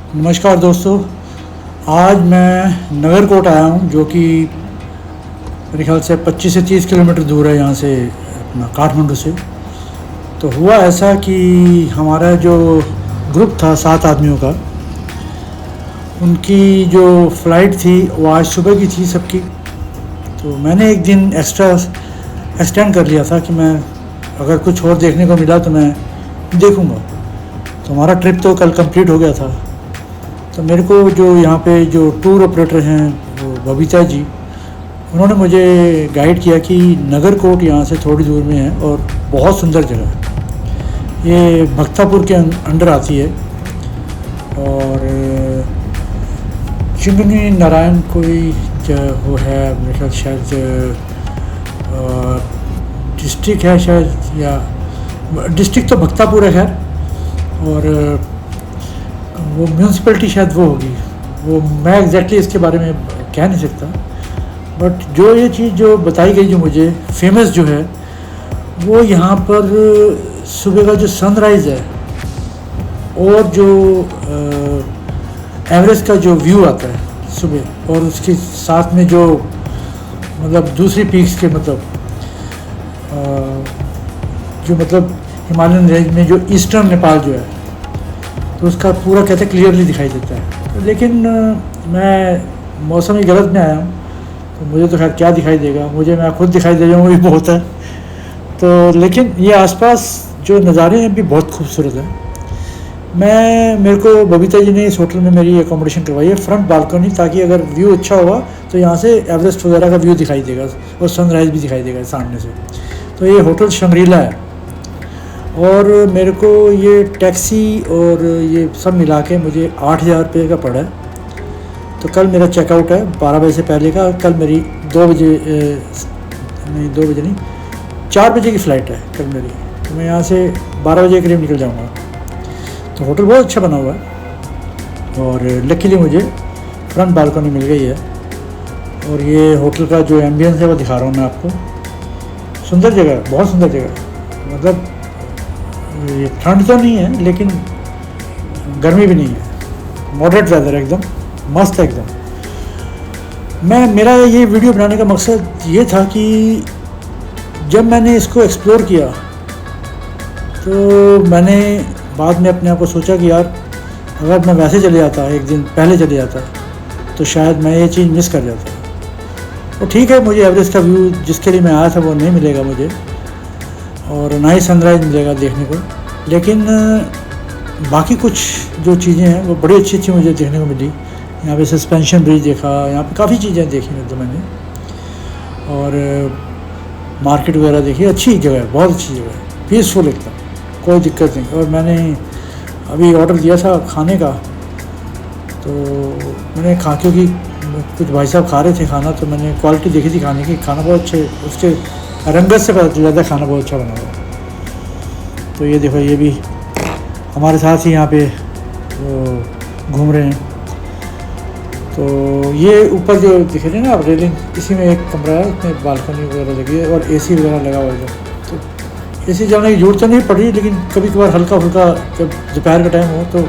नमस्कार दोस्तों। आज मैं नगरकोट आया हूँ, जो कि मेरे ख्याल से 25 से 30 किलोमीटर दूर है यहाँ से, अपना काठमांडू से। तो हुआ ऐसा कि हमारा जो ग्रुप था 7 आदमियों का, उनकी जो फ़्लाइट थी वो आज सुबह की थी सबकी। तो मैंने एक दिन एक्स्ट्रा एक्सटेंड कर लिया था कि मैं अगर कुछ और देखने को मिला तो मैं देखूँगा। तो हमारा ट्रिप तो कल कंप्लीट हो गया था। तो मेरे को जो यहाँ पे जो टूर ऑपरेटर हैं वो बबीता जी, उन्होंने मुझे गाइड किया कि नगरकोट यहाँ से थोड़ी दूर में है और बहुत सुंदर जगह है। ये भक्तापुर के अंडर आती है और चिंगनी नारायण कोई वो है, मेरे ख्याल शायद डिस्ट्रिक्ट है शायद, या डिस्ट्रिक्ट तो भक्तापुर है खैर, और वो म्यूनसिपैलिटी शायद वो होगी। वो मैं एग्जैक्टली इसके बारे में कह नहीं सकता, बट जो ये चीज़ जो बताई गई जो मुझे फेमस जो है, वो यहाँ पर सुबह का जो सनराइज़ है और जो एवरेस्ट का जो व्यू आता है सुबह, और उसके साथ में जो मतलब दूसरी पीक्स के मतलब जो मतलब हिमालयन रेंज में जो ईस्टर्न नेपाल जो है, तो उसका पूरा कहते क्लियरली दिखाई देता है। लेकिन मैं मौसम ही गलत में आया हूँ, तो मुझे तो खैर क्या दिखाई देगा, मुझे मैं खुद दिखाई दे जाऊँ वही बहुत है। तो लेकिन ये आसपास जो नज़ारे हैं भी बहुत खूबसूरत हैं। मेरे को बबीता जी ने इस होटल में मेरी एकोमोडेशन करवाई है, फ्रंट बालकनी, ताकि अगर व्यू अच्छा हुआ तो यहाँ से एवरेस्ट वगैरह का व्यू दिखाई देगा और सनराइज़ भी दिखाई देगा सामने से। तो ये होटल शंग्रीला है, और मेरे को ये टैक्सी और ये सब मिला के मुझे 8,000 रुपये का पड़ा है। तो कल मेरा चेकआउट है 12 बजे से पहले का। कल मेरी 2 बजे नहीं 2 बजे नहीं 4 बजे की फ़्लाइट है कल मेरी। तो मैं यहाँ से 12 बजे के करीब निकल जाऊँगा। तो होटल बहुत अच्छा बना हुआ है, और लकीली मुझे फ्रंट बालकनी मिल गई है। और ये होटल का जो एम्बियंस है वो दिखा रहा हूँ मैं आपको। सुंदर जगह है, बहुत सुंदर जगह है। मतलब ये ठंड तो नहीं है लेकिन गर्मी भी नहीं है, मॉडरेट वेदर है, एकदम मस्त है एकदम। मेरा ये वीडियो बनाने का मकसद ये था कि जब मैंने इसको एक्सप्लोर किया तो मैंने बाद में अपने आप को सोचा कि यार अगर मैं वैसे चले जाता, एक दिन पहले चले जाता, तो शायद मैं ये चीज़ मिस कर जाता। तो ठीक है, मुझे एवरेस्ट का व्यू जिसके लिए मैं आया था वो नहीं मिलेगा मुझे, और ना ही सनराइज़ मिलेगा देखने को। लेकिन बाकी कुछ जो चीज़ें हैं वो बड़ी अच्छी अच्छी मुझे देखने को मिली। यहाँ पे सस्पेंशन ब्रिज देखा, यहाँ पे काफ़ी चीज़ें देखी मतलब मैंने, और मार्केट वगैरह देखी। अच्छी जगह है, बहुत अच्छी जगह है, पीसफुल एकदम, कोई दिक्कत नहीं। और मैंने अभी ऑर्डर दिया था खाने का, तो मैंने क्योंकि कुछ भाई साहब खा रहे थे खाना, तो मैंने क्वालिटी देखी थी खाने की। खाना बहुत अच्छे, उसके रंगत से पता चल जाता है खाना बहुत अच्छा बना हुआ है। तो ये देखो, ये भी हमारे साथ ही यहाँ पे घूम रहे हैं। तो ये ऊपर जो दिख रहे हैं ना आप रेलिंग, इसी में एक कमरा है, उसमें बालकनी वगैरह लगी है और एसी वगैरह लगा हुआ है। तो एसी चलाने की जरूरत तो नहीं पड़ी, लेकिन कभी कभार हल्का फुल्का जब दोपहर का टाइम हो तो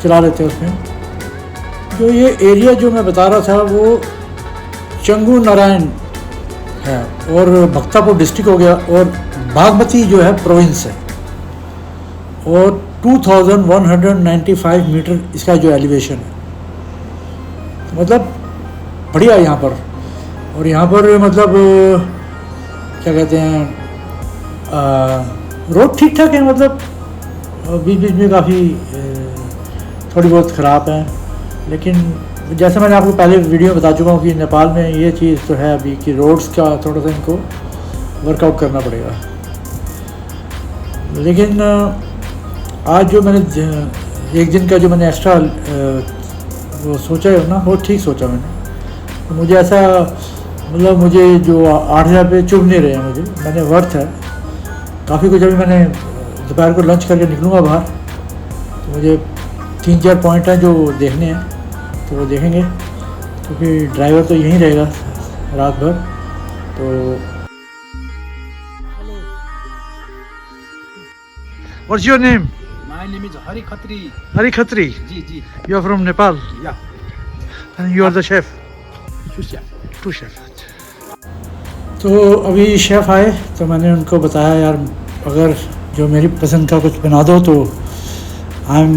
चला लेते हैं उसमें। जो ये एरिया जो मैं बता रहा था वो चिंगनी नारायण है, और भक्तापुर डिस्ट्रिक्ट हो गया, और बागमती जो है प्रोविंस है, और 2195 मीटर इसका जो एलिवेशन है। तो मतलब बढ़िया यहाँ पर। और यहाँ पर मतलब क्या कहते हैं, रोड ठीक ठाक है, मतलब बीच बीच में काफ़ी थोड़ी बहुत ख़राब है। लेकिन जैसे मैंने आपको पहले वीडियो में बता चुका हूँ कि नेपाल में ये चीज़ तो है अभी कि रोड्स का थोड़ा सा इनको वर्कआउट करना पड़ेगा। लेकिन आज जो मैंने एक दिन का जो मैंने एक्स्ट्रा वो सोचा है ना, वो ठीक सोचा मैंने। तो मुझे ऐसा मतलब मुझे जो 8,000 रुपये चुभ नहीं रहे हैं मुझे, मैंने वर्थ है काफ़ी कुछ। अभी मैंने दोपहर को लंच करके निकलूँगा बाहर, तो मुझे 3-4 पॉइंट हैं जो देखने हैं, तो वो देखेंगे, क्योंकि ड्राइवर तो यहीं रहेगा रात भर। तो What's your name? My My name is Hari Khatri. Hari Khatri. Ji. You are from Nepal Yeah. and you are the chef. Chef. To chef. तो अभी शेफ़ आए तो मैंने उनको बताया यार अगर जो मेरी पसंद का कुछ बना दो तो I am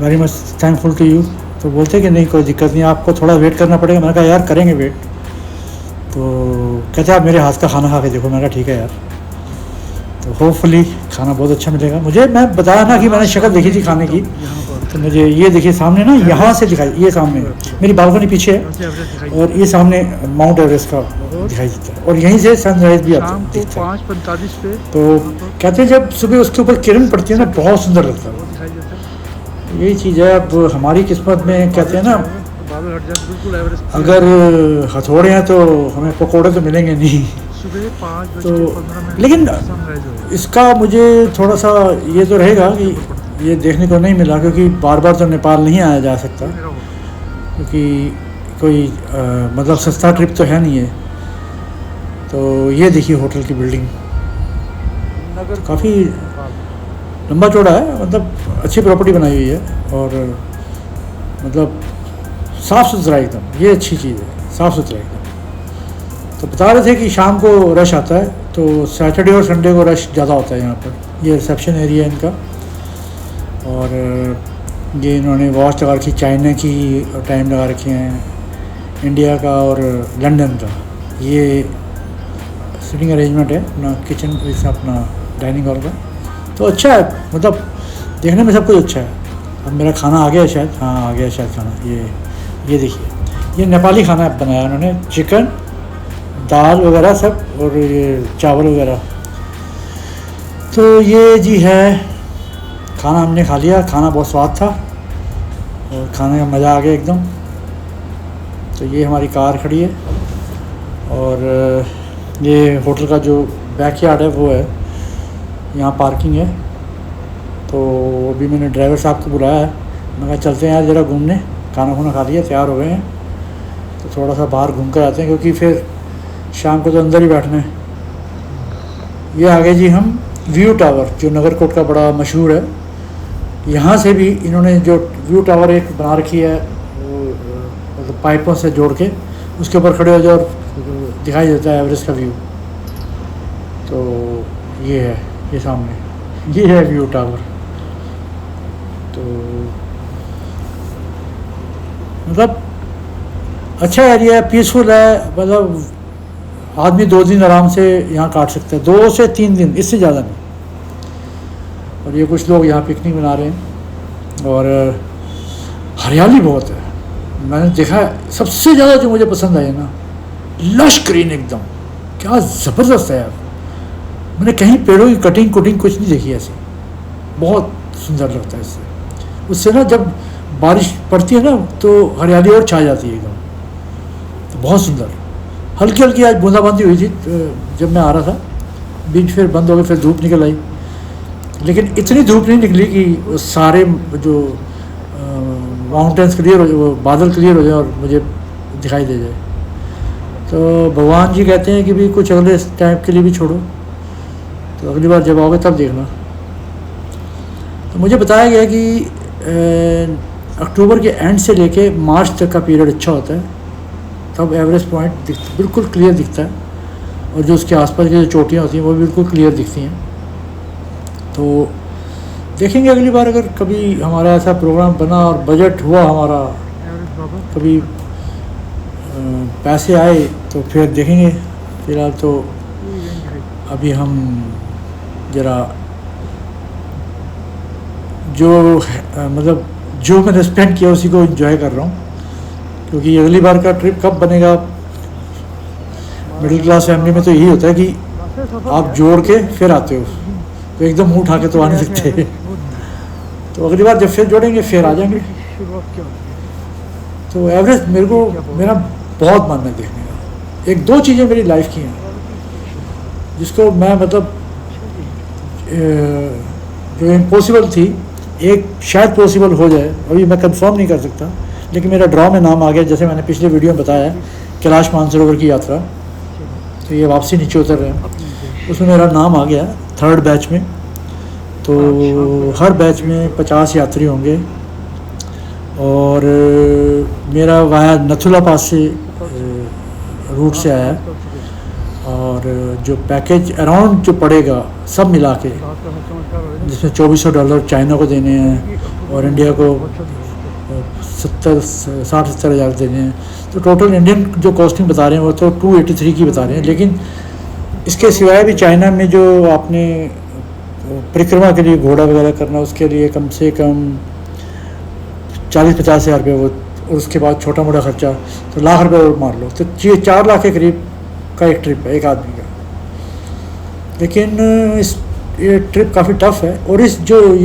very much thankful to you. तो बोलते कि नहीं कोई दिक्कत नहीं, आपको थोड़ा वेट करना पड़ेगा। मैंने कहा यार करेंगे वेट। तो कहते आप मेरे हाथ का खाना खा के देखो। मैंने कहा ठीक है यार। तो होपफुली खाना बहुत अच्छा मिलेगा। मुझे मैं बताया ना कि मैंने शक्ल देखी थी खाने की, तो मुझे ये देखिए सामने ना यहाँ से दिखाई, ये सामने मेरी बालकनी पीछे है और ये सामने माउंट एवरेस्ट का दिखाई देता है और यहीं से सनराइज भी आता है। 5:45 पे तो कहते हैं जब सुबह उसके ऊपर किरण पड़ती है ना बहुत सुंदर लगता है। यही चीज़ है। अब हमारी किस्मत में कहते हैं ना अगर हथौड़े हैं तो हमें पकौड़े तो मिलेंगे नहीं। तो लेकिन इसका मुझे थोड़ा सा ये तो रहेगा कि ये देखने को नहीं मिला क्योंकि बार बार तो नेपाल नहीं आया जा सकता क्योंकि कोई मतलब सस्ता ट्रिप तो है नहीं है। तो ये देखिए होटल की बिल्डिंग काफ़ी लंबा चौड़ा है, मतलब अच्छी प्रॉपर्टी बनाई हुई है और मतलब साफ़ सुथरा एकदम। ये अच्छी चीज़ है, साफ़ सुथरा एकदम। तो बता रहे थे कि शाम को रश आता है, तो सैटरडे और संडे को रश ज़्यादा होता है यहाँ पर। ये रिसेप्शन एरिया है इनका और ये इन्होंने वॉच लगा रखी, चाइना की टाइम लगा रखे हैं, इंडिया का और लंदन का। ये सिटिंग अरेंजमेंट है अपना किचन जैसा अपना डाइनिंग हॉल का। तो अच्छा है, मतलब देखने में सब कुछ अच्छा है। अब मेरा खाना आ गया शायद, हाँ आ गया शायद खाना। ये देखिए ये नेपाली खाना बनाया उन्होंने, चिकन दाल वगैरह सब और ये चावल वगैरह। तो ये जी है खाना, हमने खा लिया। खाना बहुत स्वाद था और खाने का मज़ा आ गया एकदम। तो ये हमारी कार खड़ी है और ये होटल का जो बैकयार्ड है वो है, यहाँ पार्किंग है। तो अभी मैंने ड्राइवर साहब को बुलाया है, मैं कहा चलते हैं यार ज़रा घूमने। खाना खुना खा लिया, तैयार हो गए हैं, तो थोड़ा सा बाहर घूम कर आते हैं क्योंकि फिर शाम को तो अंदर ही बैठना है। ये आ गए जी हम व्यू टावर, जो नगरकोट का बड़ा मशहूर है। यहाँ से भी इन्होंने जो व्यू टावर एक बना रखी है वो मतलब पाइपों से जोड़ के उसके ऊपर खड़े हो जाओ और दिखाई देता है एवरेस्ट का व्यू। तो ये है, ये सामने ये है व्यू टावर। तो मतलब अच्छा एरिया है, पीसफुल है, मतलब आदमी 2 दिन आराम से यहाँ काट सकता है, 2 से 3 दिन, इससे ज़्यादा नहीं। और ये कुछ लोग यहाँ पिकनिक मना रहे हैं और हरियाली बहुत है। मैंने देखा सबसे ज़्यादा जो मुझे पसंद आई ना, लश ग्रीन एकदम, क्या ज़बरदस्त है यार। मैंने कहीं पेड़ों की कटिंग कुछ नहीं देखी ऐसी, बहुत सुंदर लगता है इससे। उससे ना जब बारिश पड़ती है ना तो हरियाली और छा जाती है एकदम, तो बहुत सुंदर। हल्की हल्की आज बूंदाबांदी हुई थी जब मैं आ रहा था, बीच फिर बंद हो गई, फिर धूप निकल आई। लेकिन इतनी धूप नहीं निकली कि सारे जो माउंटेन्स क्लियर हो जाए, वो बादल क्लियर हो जाए और मुझे दिखाई दे जाए। तो भगवान जी कहते हैं कि भी कुछ अगले टाइम के लिए भी छोड़ो, तो अगली बार जब आओगे तब देखना। तो मुझे बताया गया कि अक्टूबर के एंड से लेके मार्च तक का पीरियड अच्छा होता है, तब एवरेस्ट पॉइंट बिल्कुल क्लियर दिखता है और जो उसके आसपास की जो चोटियाँ होती हैं वो बिल्कुल क्लियर दिखती हैं। तो देखेंगे अगली बार अगर कभी हमारा ऐसा प्रोग्राम बना और बजट हुआ हमारा, कभी पैसे आए तो फिर देखेंगे। फ़िलहाल तो अभी हम ज़रा जो मतलब जो मैंने स्पेंड किया उसी को एंजॉय कर रहा हूँ, क्योंकि अगली बार का ट्रिप कब बनेगा। मिडिल क्लास फैमिली में तो यही होता है कि आप जोड़ के फिर आते हो, तो एकदम मुँह उठा के तो आ नहीं सकते। तो अगली बार जब फिर जोड़ेंगे फिर आ जाएंगे। तो एवरेस्ट मेरा बहुत मन है देखने का। 1-2 चीज़ें मेरी लाइफ की हैं जिसको मैं मतलब जो इम्पॉसिबल थी, एक शायद पॉसिबल हो जाए, अभी मैं कंफर्म नहीं कर सकता, लेकिन मेरा ड्रॉ में नाम आ गया। जैसे मैंने पिछले वीडियो में बताया कैलाश मानसरोवर की यात्रा, तो ये वापसी नीचे उतर रहे हैं, उसमें मेरा नाम आ गया 3rd बैच में। तो हर बैच में 50 यात्री होंगे और मेरा वाया नथुला पास से रूट से आया है और जो पैकेज अराउंड जो पड़ेगा सब मिला के जिसमें $2400 चाइना को देने हैं और इंडिया को 60-70 हज़ार देने हैं, तो टोटल इंडियन जो कॉस्टिंग बता रहे हैं वो तो 283 की बता रहे हैं। लेकिन इसके सिवाय भी चाइना में जो आपने परिक्रमा के लिए घोड़ा वगैरह करना उसके लिए कम से कम 40-50 हज़ार रुपये वो, और उसके बाद छोटा मोटा खर्चा तो लाख रुपये और मार लो, तो ये 4 लाख के करीब का एक ट्रिप है एक आदमी का। लेकिन ये ट्रिप काफ़ी टफ़ है और ये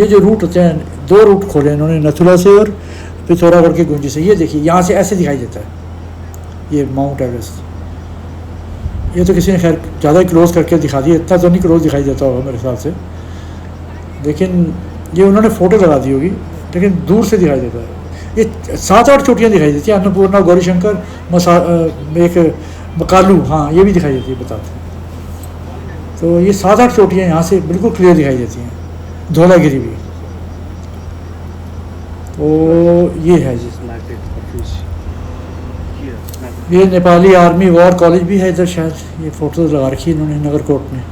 जो रूट होते हैं, 2 रूट खोले इन्होंने, नथुला से और पिथौरागढ़ की गुंजी से। ये देखिए यहाँ से ऐसे दिखाई देता है ये माउंट एवरेस्ट। ये तो किसी ने खैर ज़्यादा ही क्लोज़ करके दिखा दिया, इतना तो नहीं क्लोज़ दिखाई देता होगा मेरे हिसाब से, लेकिन ये उन्होंने फ़ोटो लगा दी होगी, लेकिन दूर से दिखाई देता है। ये 7-8 चोटियाँ दिखाई देती हैं, अन्नपूर्णा, गौरीशंकर, एक बकालू, हाँ ये भी दिखाई देती है बताते हैं। तो ये 7-8 चोटियाँ यहाँ से बिल्कुल क्लियर दिखाई देती हैं, धौलागिरी भी। तो ये है जी, ये नेपाली आर्मी वॉर कॉलेज भी है इधर शायद, ये फ़ोटो लगा रखी है इन्होंने नगरकोट में।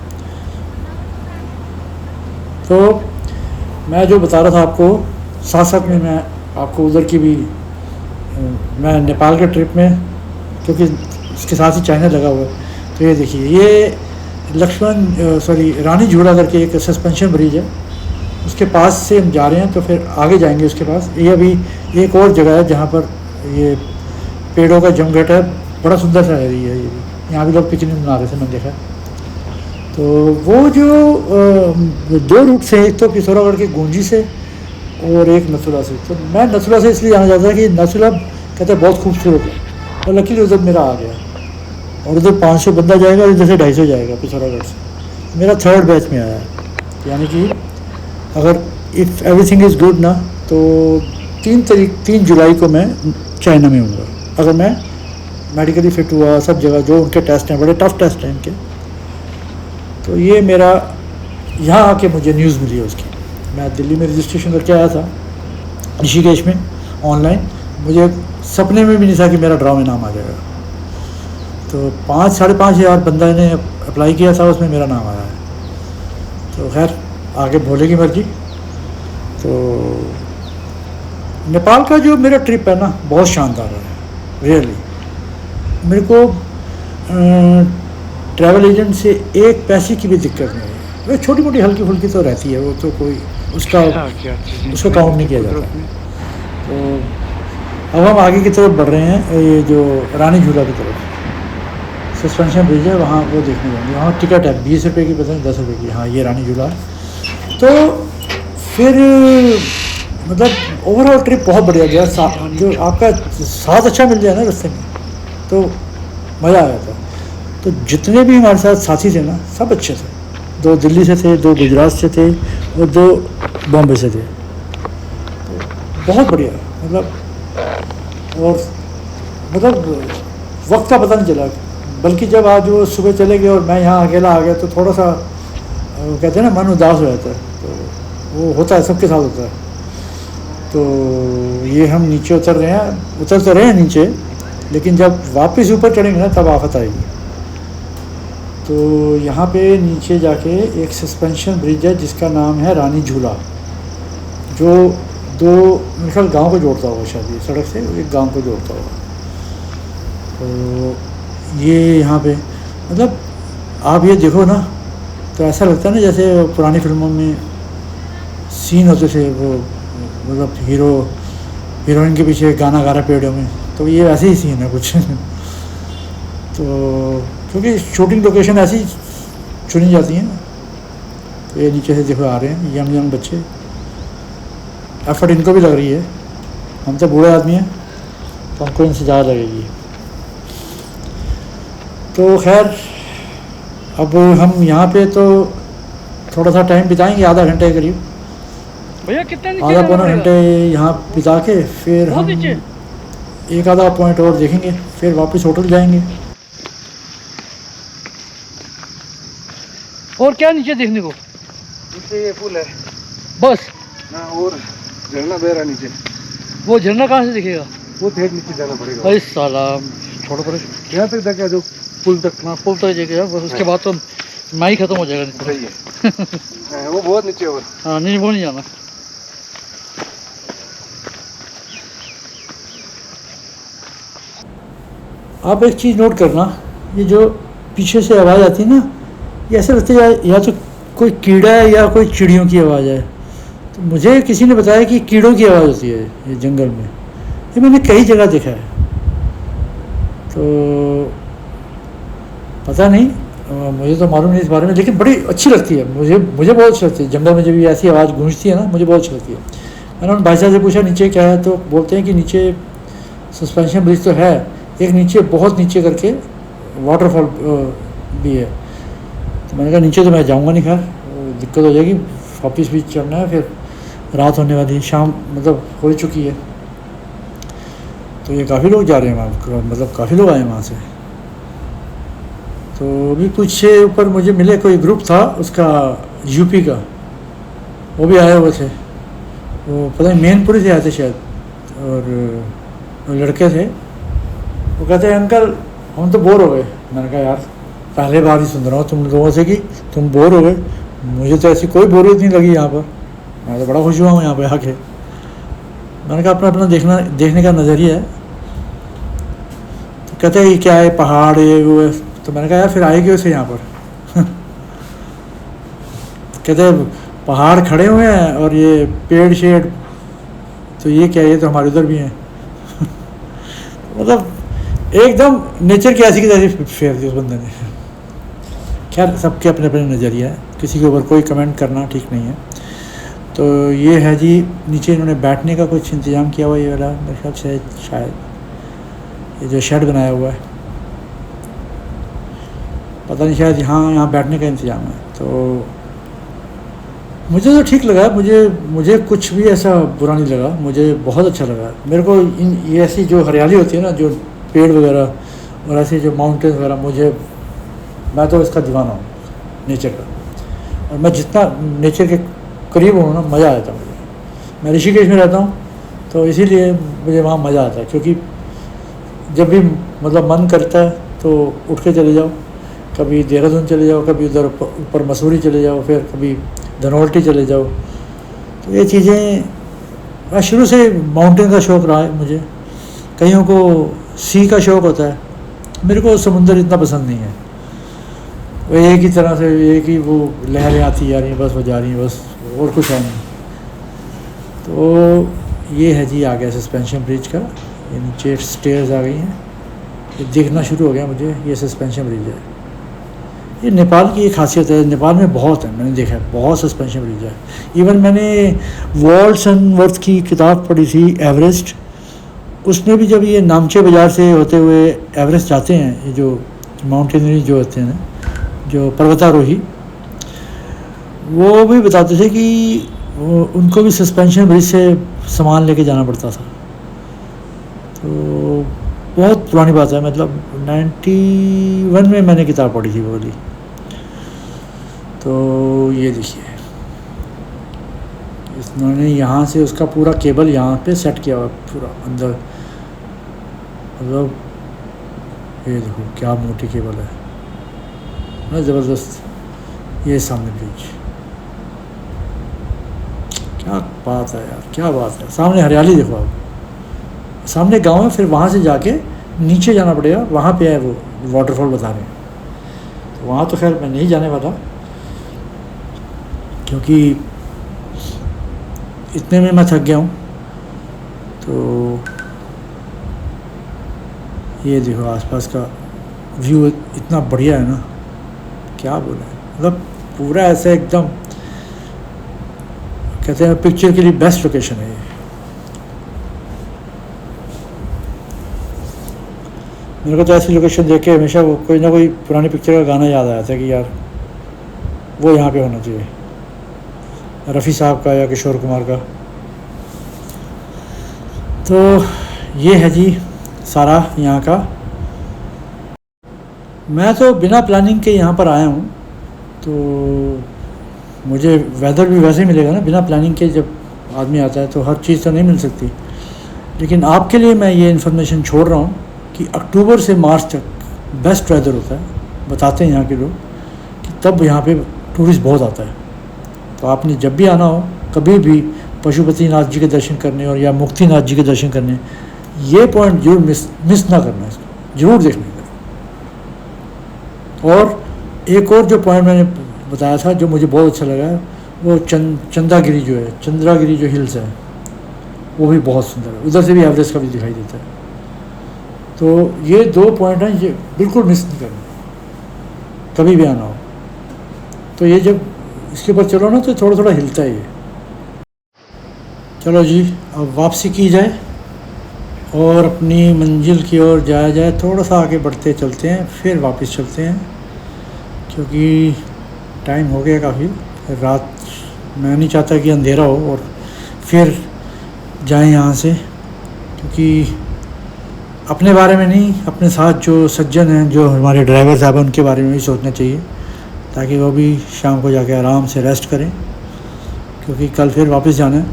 तो मैं जो बता रहा था आपको, साथ साथ में मैं आपको उधर की भी, मैं नेपाल के ट्रिप में, क्योंकि इसके साथ ही चाइना लगा हुआ है, तो ये देखिए ये रानी झूला करके एक सस्पेंशन ब्रिज है, उसके पास से हम जा रहे हैं। तो फिर आगे जाएंगे उसके पास। ये अभी एक और जगह है जहाँ पर ये पेड़ों का जमघट है, बड़ा सुंदर सा एरिया है ये भी, यहाँ भी लोग पिकनिक मना रहे थे मैंने देखा। तो वो जो 2 रूट से, एक तो पिथौरागढ़ की गुंजी से और एक नथुला से। तो मैं नथुला से इसलिए जाना चाहता था कि नथुला कहते हैं बहुत खूबसूरत है, और लकीली उधर मेरा आ गया, और उधर 500 बंदा जाएगा और इधर से 250 जाएगा पिथौरागढ़ से। मेरा 3rd बैच में आया है, यानी कि अगर इफ़ एवरीथिंग इज़ गुड ना, तो 3 जुलाई को मैं चाइना में हूँगा, अगर मैं मेडिकली फिट हुआ, सब जगह जो उनके टेस्ट हैं, बड़े टफ टेस्ट हैं इनके। तो ये मेरा यहाँ आके मुझे न्यूज़ मिली है उसकी। मैं दिल्ली में रजिस्ट्रेशन करके आया था ऋषिकेश में ऑनलाइन, मुझे सपने में भी नहीं था कि मेरा ड्रॉ में नाम आ जाएगा। तो 5-5.5 हज़ार बंदा ने अप्लाई किया था, उसमें मेरा नाम आया है। तो खैर आगे भोले की मर्जी। तो नेपाल का जो मेरा ट्रिप है ना, बहुत शानदार है रियली। मेरे को ट्रैवल एजेंट से एक पैसे की भी दिक्कत नहीं है। वो छोटी मोटी हल्की फुल्की तो रहती है, वो तो कोई उसका काउंट नहीं किया जाता। तो अब हम आगे की तरफ बढ़ रहे हैं, ये जो रानी झूला की तरफ सस्पेंशन ब्रिज है, वहाँ वो देखने जाएंगे। वहाँ टिकट है 20 रुपये की, पता नहीं 10 रुपये की। हाँ ये रानी झूला है। तो फिर मतलब ओवरऑल ट्रिप बहुत बढ़िया गया। जो आपका साथ अच्छा मिल जाए ना रास्ते में, तो मज़ा आया था। तो जितने भी हमारे साथ साथी थे ना, सब अच्छे थे। 2 दिल्ली से थे, 2 गुजरात से थे और 2 बॉम्बे से थे। तो बहुत बढ़िया मतलब, और मतलब वक्त का पता नहीं चला। बल्कि जब आज वो सुबह चले गए और मैं यहाँ अकेला आ गया, तो थोड़ा सा कहते हैं ना मन उदास हो जाता है। तो वो होता है, सबके साथ होता है। तो ये हम नीचे उतर तो रहे हैं नीचे, लेकिन जब वापस ऊपर चढ़ेंगे ना तब आफत आएगी। तो यहाँ पे नीचे जाके एक सस्पेंशन ब्रिज है जिसका नाम है रानी झूला, जो 2 मेरे ख्याल गाँव को जोड़ता होगा, शायद ये सड़क से एक गाँव को जोड़ता होगा। तो ये यहाँ पे मतलब आप ये देखो ना, तो ऐसा लगता है ना जैसे पुरानी फिल्मों में सीन होते थे, वो मतलब हीरोइन के पीछे गाना गा रहा पेड़ों में, तो ये वैसे ही सीन है कुछ। तो क्योंकि शूटिंग लोकेशन ऐसी चुनी जाती है ना। तो ये नीचे से देखो आ रहे हैं यंग बच्चे, एफर्ट इनको भी लग रही है। हम तो बूढ़े आदमी हैं, तो हमको इनसे ज़्यादा लगेगी। तो खैर अब हम यहाँ पे तो थोड़ा सा टाइम बिताएंगे, आधा घंटे के करीब, भैया कितने आधा पौना घंटे यहाँ बिता के फिर हम एक आधा पॉइंट और देखेंगे, फिर वापस होटल जाएंगे। और क्या नीचे देखने को? नीचे ये पुल है। बस हाँ, और झरना बह रहा नीचे, वो झरना कहाँ से दिखेगा? वो ठेठ नीचे जाना पड़ेगा। अरे साला छोड़ो परे, यहाँ तक जाके जो पुल तक। हाँ पुल तक जगह है बस, उसके बाद तो मैं ही खत्म हो जाएगा नीचे। सही है। हाँ, वो बहुत नीचे और। हाँ नहीं वो नहीं जाना। आप एक चीज़ नोट करना, ये जो पीछे से आवाज़ आती है ना, ये ऐसे लगता है या तो कोई कीड़ा है या कोई चिड़ियों की आवाज़ है। तो मुझे किसी ने बताया कि कीड़ों की आवाज़ होती है ये जंगल में, ये मैंने कई जगह देखा है। तो पता नहीं, मुझे तो मालूम नहीं इस बारे में, लेकिन बड़ी अच्छी लगती है मुझे बहुत अच्छी लगती है। जंगल में जब ये ऐसी आवाज़ गूंजती है ना, मुझे बहुत अच्छी लगती है। मैंने उन भाई साहब से पूछा नीचे क्या है, तो बोलते हैं कि नीचे सस्पेंशन ब्रिज तो है, एक नीचे बहुत नीचे करके वाटरफॉल भी है। तो मैंने कहा नीचे तो मैं जाऊंगा नहीं, खैर दिक्कत हो जाएगी, वापस भी चढ़ना है, फिर रात होने वाली है, शाम मतलब हो चुकी है। तो ये काफ़ी लोग जा रहे हैं वहाँ, मतलब काफ़ी लोग आए हैं वहाँ से। तो अभी कुछ ऊपर मुझे मिले, कोई ग्रुप था उसका यूपी का, वो भी आए हुए थे। वो पता नहीं मैनपुरी से आए थे शायद, और लड़के थे। वो कहते हैं अंकल हम तो बोर हो गए। मैंने कहा यार पहले बार ही सुन रहा हूँ तुम लोगों से कि तुम बोर हो गए, मुझे तो ऐसी कोई बोरियत नहीं लगी यहाँ पर, मैं तो बड़ा खुश हुआ हूँ यहाँ पे आके। मैंने कहा अपना अपना देखने का नज़रिया है। तो कहते हैं ये क्या है, पहाड़ ये वो है। तो मैंने कहा यार फिर आएगी उसे यहाँ पर। कहते हैं पहाड़ खड़े हुए हैं और ये पेड़ शेड़, तो ये क्या है, ये तो हमारे उधर भी हैं। मतलब एकदम नेचर की ऐसी की तैसी फेर दी उस बंदे ने। खैर सबके अपने अपने नज़रिया है, किसी के ऊपर कोई कमेंट करना ठीक नहीं है। तो ये है जी, नीचे इन्होंने बैठने का कुछ इंतज़ाम किया हुआ, ये वाला मेरे ख्याल से शायद ये जो शेड बनाया हुआ है, पता नहीं, शायद यहाँ बैठने का इंतज़ाम है। तो मुझे तो ठीक लगा, मुझे कुछ भी ऐसा बुरा नहीं लगा, मुझे बहुत अच्छा लगा। मेरे को ये ऐसी जो हरियाली होती है ना, जो पेड़ वगैरह और ऐसे जो माउंटेन वगैरह, मैं तो इसका दीवाना हूँ नेचर का। और मैं जितना नेचर के करीब हूँ ना, मज़ा आता है मुझे। मैं ऋषिकेश में रहता हूँ तो इसीलिए मुझे वहाँ मज़ा आता है, क्योंकि जब भी मतलब मन करता है तो उठ के चले जाओ, कभी देहरादून चले जाओ, कभी उधर ऊपर मसूरी चले जाओ, फिर कभी धनौल्टी चले जाओ। तो ये चीज़ें शुरू से माउंटेन का शौक़ रहा है मुझे। कईयों को सी का शौक़ होता है, मेरे को समुंदर इतना पसंद नहीं है। वो एक ही तरह से एक ही वो लहरें आती जा रही हैं, बस वो जा रही हैं, बस और कुछ है नहीं। तो ये है जी, आ गया सस्पेंशन ब्रिज का, ये नीचे स्टेयर्स आ गई हैं, ये देखना शुरू हो गया मुझे, ये सस्पेंशन ब्रिज है। ये नेपाल की एक खासियत है, नेपाल में बहुत है, मैंने देखा है बहुत सस्पेंशन ब्रिज है। इवन मैंने वॉल्टसनवर्थ की किताब पढ़ी थी एवरेस्ट, उसमें भी जब ये नामचे बाज़ार से होते हुए एवरेस्ट जाते हैं, ये जो माउंटेनरी जो होते हैं, जो पर्वतारोही, वो भी बताते थे कि उनको भी सस्पेंशन ब्रिज से सामान लेके जाना पड़ता था। तो बहुत पुरानी बात है, मतलब 91 में मैंने किताब पढ़ी थी वो वाली। तो ये देखिए, इन्होंने यहाँ से उसका पूरा केबल यहाँ पे सेट किया हुआ पूरा अंदर, मतलब ये देखो क्या मोटी केबल है ना, ज़बरदस्त। ये सामने ब्रिज, क्या बात है यार, क्या बात है। सामने हरियाली देखो आप, सामने गांव है, फिर वहाँ से जाके नीचे जाना पड़ेगा, वहाँ पे है वो वाटरफॉल बता रहे हैं। तो वहाँ तो खैर मैं नहीं जाने वाला, क्योंकि इतने में मैं थक गया हूँ। तो ये देखो आसपास का व्यू इतना बढ़िया है ना, क्या बोले, मतलब पूरा ऐसे एकदम कहते हैं पिक्चर के लिए बेस्ट लोकेशन है ये। मेरे को तो ऐसी लोकेशन देख के हमेशा वो कोई ना कोई पुरानी पिक्चर का गाना याद आया था कि यार वो यहाँ पे होना चाहिए, रफ़ी साहब का या किशोर कुमार का। तो ये है जी सारा यहाँ का। मैं तो बिना प्लानिंग के यहाँ पर आया हूँ, तो मुझे वेदर भी वैसे ही मिलेगा ना, बिना प्लानिंग के जब आदमी आता है तो हर चीज़ तो नहीं मिल सकती। लेकिन आपके लिए मैं ये इन्फॉर्मेशन छोड़ रहा हूँ कि अक्टूबर से मार्च तक बेस्ट वेदर होता है। बताते हैं यहाँ के लोग कि तब यहाँ पे टूरिस्ट बहुत आता है। तो आपने जब भी आना हो, कभी भी पशुपतिनाथ जी के दर्शन करने और या मुक्तिनाथ जी के दर्शन करने, ये पॉइंट जरूर मिस ना करना, इसको जरूर देखने का। और एक और जो पॉइंट मैंने बताया था जो मुझे बहुत अच्छा लगा, वो चंद्रागिरी जो है, चंद्रागिरी जो हिल्स है, वो भी बहुत सुंदर है। उधर से भी एवरेस्ट का भी दिखाई देता है। तो ये 2 पॉइंट हैं, ये बिल्कुल मिस नहीं करना कभी भी आना हो। तो ये जब इसके ऊपर चलो ना तो थोड़ा थोड़ा हिलता है ये। चलो जी, अब वापसी की जाए और अपनी मंजिल की ओर जाया जाए। थोड़ा सा आगे बढ़ते चलते हैं, फिर वापस चलते हैं, क्योंकि टाइम हो गया काफ़ी रात। मैं नहीं चाहता कि अंधेरा हो और फिर जाएं यहाँ से, क्योंकि अपने बारे में नहीं, अपने साथ जो सज्जन हैं, जो हमारे ड्राइवर साहब हैं, उनके बारे में भी सोचना चाहिए, ताकि वो भी शाम को जाके आराम से रेस्ट करें, क्योंकि कल फिर वापस जाना है।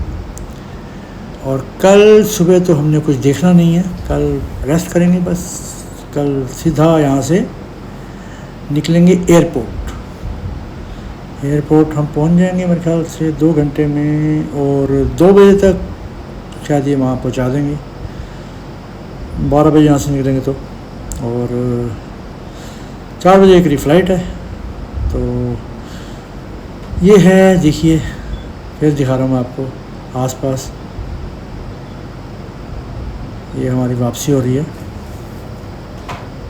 और कल सुबह तो हमने कुछ देखना नहीं है, कल रेस्ट करेंगे बस। कल सीधा यहाँ से निकलेंगे एयरपोर्ट। एयरपोर्ट हम पहुँच जाएंगे मेरे ख्याल से 2 घंटे में, और 2 बजे तक शायद ये वहाँ पहुँचा देंगे। 12 बजे यहाँ से निकलेंगे तो, और 4 बजे एक फ़्लाइट है। तो ये है, देखिए फिर दिखा रहा हूँ मैं आपको आसपास। ये हमारी वापसी हो रही है।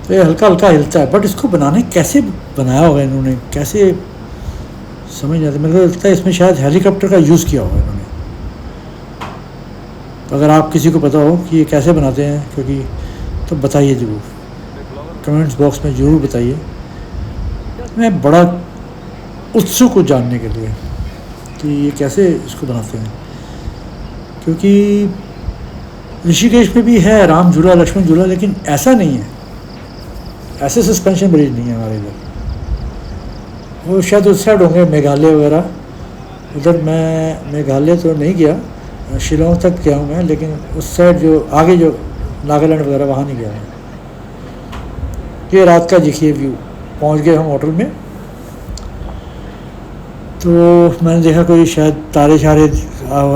तो ये हल्का हल्का हिलता है, बट इसको बनाने कैसे बनाया होगा इन्होंने, कैसे समझ नहीं आता। मेरे को लगता है इसमें शायद हेलीकॉप्टर का यूज़ किया होगा इन्होंने। तो अगर आप किसी को पता हो कि ये कैसे बनाते हैं, क्योंकि तो बताइए ज़रूर, कमेंट्स बॉक्स में ज़रूर बताइए। मैं बड़ा उत्सुक हूँ जानने के लिए कि ये कैसे इसको बनाते हैं, क्योंकि ऋषिकेश में भी है राम झूला, लक्ष्मण झूला, लेकिन ऐसा नहीं है, ऐसे सस्पेंशन ब्रिज नहीं है हमारे इधर। वो शायद उस साइड होंगे, मेघालय वगैरह। उधर मैं मेघालय तो नहीं गया, शिलोंग तक गया हूँ मैं, लेकिन उस साइड जो आगे जो नागालैंड वगैरह वहाँ नहीं गया मैं। ये रात का देखिए व्यू। पहुँच गए हम होटल में, तो मैंने देखा कोई शायद तारे शारे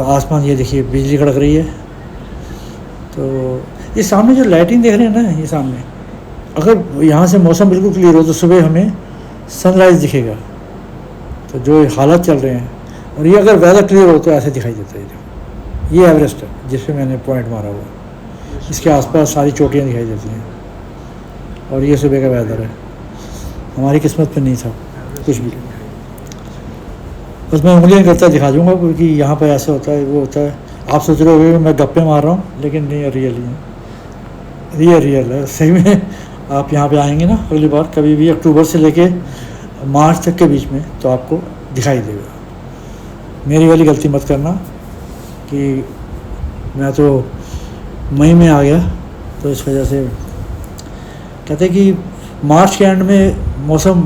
आसमान, ये देखिए बिजली कड़क रही है। तो ये सामने जो लाइटिंग देख रहे हैं ना, ये सामने, अगर यहाँ से मौसम बिल्कुल क्लियर हो तो सुबह हमें सनराइज़ दिखेगा। तो जो हालात चल रहे हैं, और ये अगर वेदर क्लियर हो तो ऐसे दिखाई देता है। ये एवरेस्ट है जिस पे मैंने पॉइंट मारा हुआ, इसके आसपास सारी चोटियाँ दिखाई देती हैं। और ये सुबह का वेदर है, हमारी किस्मत में नहीं था कुछ भी। बस मैं उंगलियाँ करता दिखा दूँगा, क्योंकि यहाँ पर ऐसा होता है, वो होता है। आप सोच रहे होंगे मैं गप्पे मार रहा हूँ, लेकिन नहीं, रियल है सही में। आप यहाँ पे आएंगे ना अगली बार कभी भी, अक्टूबर से लेके मार्च तक के बीच में, तो आपको दिखाई देगा। मेरी वाली गलती मत करना कि मैं तो मई में आ गया, तो इस वजह से कहते हैं कि मार्च के एंड में मौसम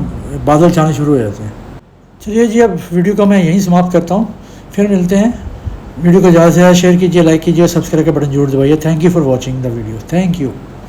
बादल छाने शुरू हो जाते हैं। चलिए जी, अब वीडियो को मैं यहीं समाप्त करता हूँ, फिर मिलते हैं। वीडियो को ज़्यादा से ज़्यादा शेयर कीजिए, लाइक कीजिए, सब्सक्राइब का बटन जरूर दबाइए। Thank you for watching the video. Thank you.